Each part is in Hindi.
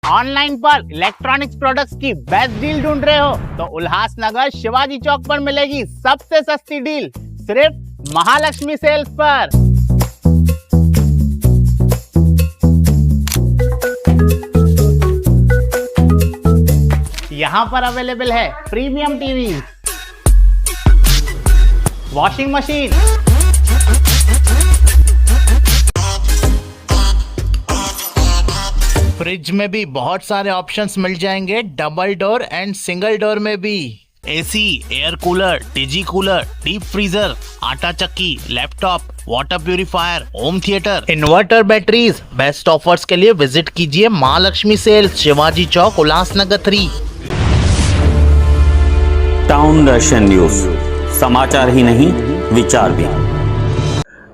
ऑनलाइन पर इलेक्ट्रॉनिक्स प्रोडक्ट्स की बेस्ट डील ढूंढ रहे हो तो उल्लासनगर शिवाजी चौक पर मिलेगी सबसे सस्ती डील, सिर्फ महालक्ष्मी सेल्स पर। यहाँ पर अवेलेबल है premium TV, washing machine, fridge में भी बहुत सारे ऑप्शंस मिल जाएंगे, double door and single door में भी। एसी, एयर कूलर, डिजी कूलर, डीप फ्रीजर, आटा चक्की, laptop, water purifier, home theatre, inverter, batteries. Best offers के लिए विजिट कीजिए महालक्ष्मी सेल्स, शिवाजी चौक, उल्लासनगर 3। टाउन दर्शन न्यूज, समाचार ही नहीं विचार भी।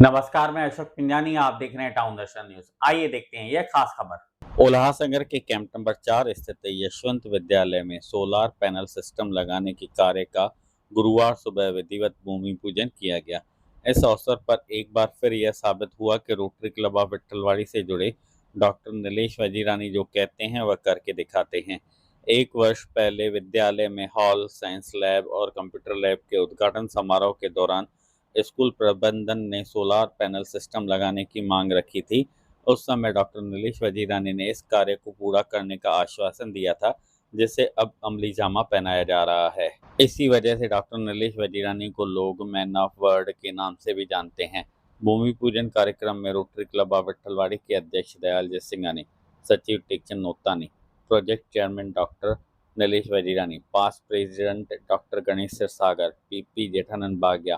नमस्कार, मैं अशोक पिंजानी, आप देख रहे हैं टाउन दर्शन न्यूज। आइए देखते हैं यह खास खबर। उल्लासनगर के कैंप नंबर 4 स्थित यशवंत विद्यालय में सोलार पैनल सिस्टम लगाने की कार्य का गुरुवार सुबह विधिवत भूमि पूजन किया गया। इस अवसर पर एक बार फिर यह साबित हुआ कि रोटरी क्लब ऑफ विट्ठलवाड़ी से जुड़े डॉक्टर नीलेश वजीरानी जो कहते हैं वह करके दिखाते हैं। 1 वर्ष पहले विद्यालय में हॉल, साइंस लैब और कंप्यूटर लैब के उद्घाटन समारोह के दौरान स्कूल प्रबंधन ने सोलार पैनल सिस्टम लगाने की मांग रखी थी। उस समय डॉक्टर नीलेश वजीरानी ने इस कार्य को पूरा करने का आश्वासन दिया था, जिसे अब अमली जामा पहनाया जा रहा है। इसी वजह से डॉक्टर नीलेश वजीरानी को लोग मैन ऑफ वर्ड के नाम से भी जानते हैं। भूमि पूजन कार्यक्रम में रोटरी क्लब ऑफ विट्ठलवाड़ी के अध्यक्ष दयाल सिंघानी, सचिव Tekchand Notani, project chairman doctor Nilesh Wazirani, past president doctor Ganesh Sirsagar, PP Jethanand Bagiya,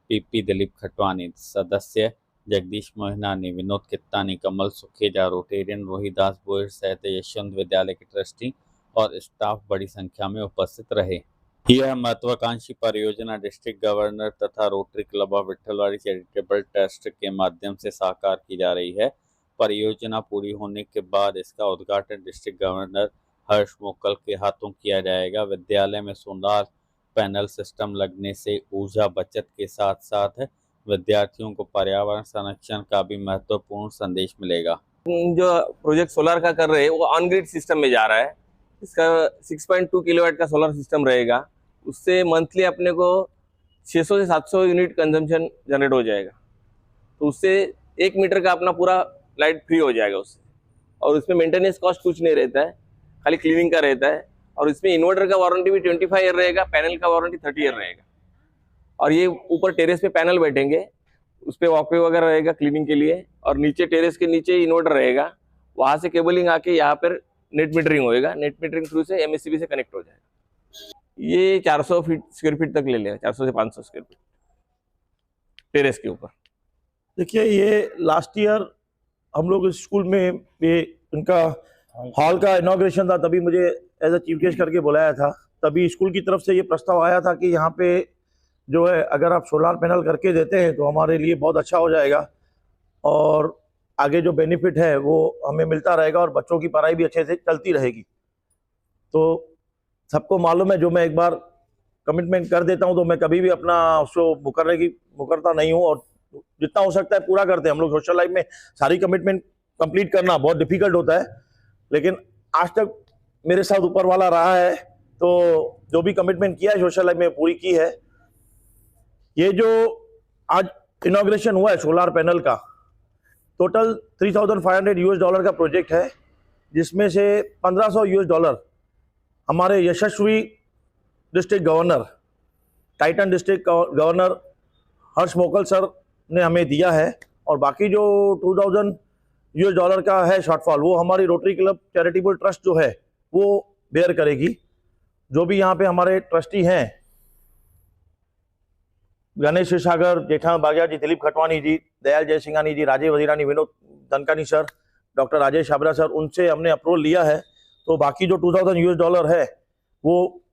PP Dilip Khatwani, सदस्य जगदीश मोहनानी, विनोद कित्तानी, कमल सुखेजा, रोटेरियन रोहिदास बोयर सहित यशवंत विद्यालय के ट्रस्टी और स्टाफ बड़ी संख्या में उपस्थित रहे। यह महत्वाकांक्षी परियोजना डिस्ट्रिक्ट गवर्नर तथा rotary club of Vitthalwadi charitable trust के माध्यम से साकार की जा रही है। परियोजना पूरी होने के बाद इसका उद्घाटन डिस्ट्रिक्ट गवर्नर हर्ष मोकल के हाथों किया जाएगा। विद्यालय में सोलार पैनल सिस्टम लगने से ऊर्जा बचत के साथ साथ विद्यार्थियों को पर्यावरण संरक्षण का भी महत्वपूर्ण संदेश मिलेगा। जो प्रोजेक्ट सोलर का कर रहे हैं वो ऑन ग्रिड सिस्टम में जा रहा है। इसका 6.2 किलोवाट का सोलर सिस्टम रहेगा। उससे मंथली अपने को 600 से 700 यूनिट कंजम्पशन जनरेट हो जाएगा। तो उससे 1 मीटर का अपना पूरा लाइट फ्री हो जाएगा उससे। और उसमें मेंटेनेंस कॉस्ट कुछ नहीं रहता है, खाली क्लीनिंग का रहता है। और इसमें इन्वर्टर का वारंटी भी 25 ईयर रहेगा, पैनल का वारंटी 30 ईयर रहेगा। और ये ऊपर टेरेस पे पैनल बैठेंगे, उस पर वॉकवे वगैरह रहेगा क्लीनिंग के लिए। और नीचे टेरेस के नीचे इन्वर्टर रहेगा, वहां से केबलिंग आके यहाँ पर नेट मीटरिंग होएगा। नेट मीटरिंग थ्रू से एमएससीबी से कनेक्ट हो जाएगा। ये 400 स्क्वायर फीट तक ले लेगा, 400 से 500 स्क्वायर फीट टेरेस के ऊपर। देखिए, ये लास्ट ईयर हम लोग स्कूल में ये उनका हॉल का इनॉग्रेशन था, तभी मुझे एज अ चीफ गेस्ट करके बुलाया था। तभी स्कूल की तरफ से ये प्रस्ताव आया था कि यहाँ पे जो है अगर आप सोलार पैनल करके देते हैं तो हमारे लिए बहुत अच्छा हो जाएगा और आगे जो बेनिफिट है वो हमें मिलता रहेगा और बच्चों की पढ़ाई भी अच्छे से चलती रहेगी। तो सबको मालूम है, जो मैं एक बार कमिटमेंट कर देता हूँ तो मैं कभी भी अपना उसको मुकरता नहीं हूँ और जितना हो सकता है पूरा करते हैं। हम लोग सोशल लाइफ में सारी कमिटमेंट कंप्लीट करना बहुत डिफिकल्ट होता है, लेकिन आज तक मेरे साथ ऊपर वाला रहा है, तो जो भी कमिटमेंट किया है सोशल लाइफ में पूरी की है। ये जो आज इनॉग्रेशन हुआ है सोलार पैनल का, टोटल $3,500 का प्रोजेक्ट है, जिसमें से $1,500 हमारे यशस्वी district governor, titan district governor Harsh Mokal sir ने हमें दिया है। और बाकी जो $2,000 का है शॉर्टफॉल, वो हमारी रोटरी क्लब चैरिटेबल ट्रस्ट जो है वो बेयर करेगी। जो भी यहाँ पे हमारे ट्रस्टी हैं, Ganesh Sagar, Jetha Bagiya ji, Dilip Khatwani ji, Dayal Singhani ji, Rajesh Wazirani, Vinod Dankani sir, doctor Rajesh Chhabra sir, उनसे हमने अप्रूवल लिया है। तो बाकी जो $2,000 है वो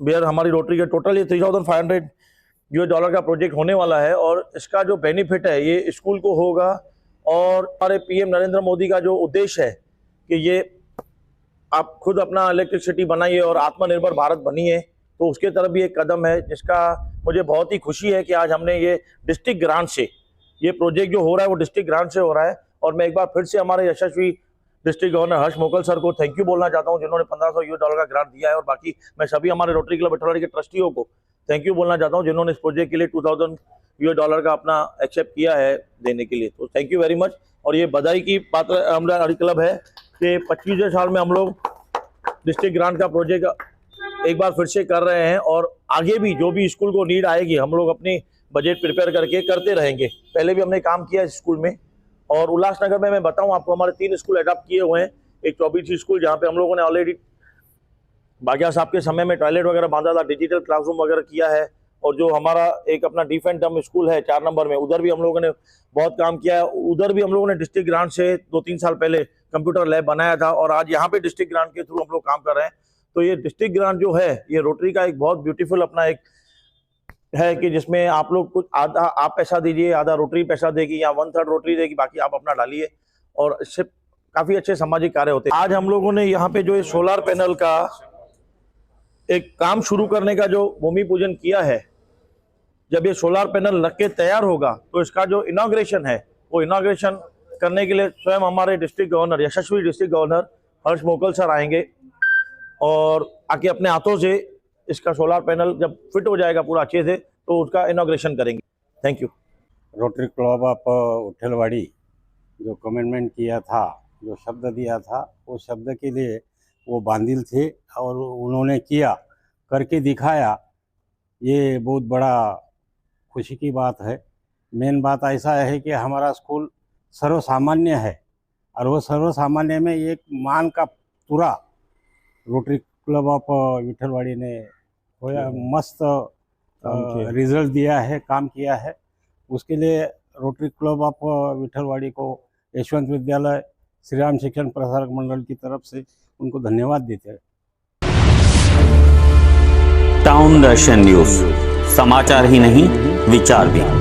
बेयर हमारी रोटरी के, टोटल ये $3,500 का प्रोजेक्ट होने वाला है। और इसका जो बेनिफिट है ये स्कूल को होगा और हमारे पीएम नरेंद्र मोदी का जो उद्देश्य है कि ये आप खुद अपना इलेक्ट्रिसिटी बनाइए और आत्मनिर्भर भारत बनिए, तो उसके तरफ भी एक कदम है, जिसका मुझे बहुत ही खुशी है कि आज हमने ये डिस्ट्रिक्ट ग्रांट से, ये प्रोजेक्ट जो हो रहा है वो डिस्ट्रिक्ट ग्रांट से हो रहा है। और मैं एक बार फिर से हमारे यशस्वी district governor Harsh Mokal sir को थैंक यू बोलना चाहता हूं, जिन्होंने $1500 का ग्रांट दिया है। और बाकी मैं सभी हमारे रोटरी क्लब विठलवाड़ी के ट्रस्टियों को थैंक यू बोलना चाहता हूं, जिन्होंने इस प्रोजेक्ट के लिए $2000 का अपना एक्सेप्ट किया है देने के लिए। तो थैंक यू वेरी मच। और ये बधाई की पात्र हमारा क्लब है कि 25वें साल में हम लोग डिस्ट्रिक्ट ग्रांट का प्रोजेक्ट एक बार फिर से कर रहे हैं। और आगे भी जो भी स्कूल को नीड आएगी हम लोग अपनी बजट प्रिपेयर करके करते रहेंगे। पहले भी हमने काम किया इस स्कूल में। और उल्लासनगर में मैं बताऊं आपको, हमारे 3 स्कूल अडॉप्ट किए हुए हैं। एक 24 स्कूल जहाँ पे हम लोगों ने ऑलरेडी बागिया साहब के समय में टॉयलेट वगैरह बांधा था, डिजिटल क्लासरूम वगैरह किया है। और जो हमारा एक अपना डीफ एंड डम स्कूल है 4 नंबर में, उधर भी हम लोगों ने बहुत काम किया है। उधर भी हम लोगों ने डिस्ट्रिक्ट ग्रांट से 2-3 साल पहले कंप्यूटर लैब बनाया था। और आज यहाँ पे डिस्ट्रिक्ट ग्रांट के थ्रू हम लोग काम कर रहे हैं। तो ये डिस्ट्रिक्ट ग्रांट जो है ये रोटरी का एक बहुत ब्यूटीफुल अपना एक है कि जिसमें आप लोग कुछ आधा आप पैसा दीजिए, आधा रोटरी पैसा देगी, या 1/3 रोटरी देगी, बाकी आप अपना डालिए। और इससे काफी अच्छे सामाजिक कार्य होते हैं। आज हम लोगों ने यहाँ पे जो ये सोलर पैनल का एक काम शुरू करने का जो भूमि पूजन किया है, जब ये सोलर पैनल लग के तैयार होगा तो इसका जो इनॉग्रेशन है वो इनॉग्रेशन करने के लिए स्वयं हमारे डिस्ट्रिक्ट गवर्नर, यशस्वी district governor Harsh Mokal sir आएंगे और आके अपने हाथों से इसका सोलर पैनल जब फिट हो जाएगा पूरा अच्छे से तो उसका इनॉग्रेशन करेंगे। Thank you. Rotary club of Vithalwadi जो कमेंटमेंट किया था, जो शब्द दिया था, वो शब्द के लिए वो बांधिल थे और उन्होंने किया, करके दिखाया। ये बहुत बड़ा खुशी की बात है। मेन बात ऐसा है कि हमारा स्कूल सर्वसामान्य है और वो सर्वसामान्य में एक मान का पूरा रोटरी क्लब ऑफ विठलवाड़ी ने होया मस्त रिजल्ट दिया है, काम किया है। उसके लिए रोटरी क्लब ऑफ विठलवाड़ी को यशवंत विद्यालय श्री राम शिक्षण प्रसारक मंडल की तरफ से उनको धन्यवाद देते हैं। टाउन दर्शन न्यूज, समाचार ही नहीं विचार भी।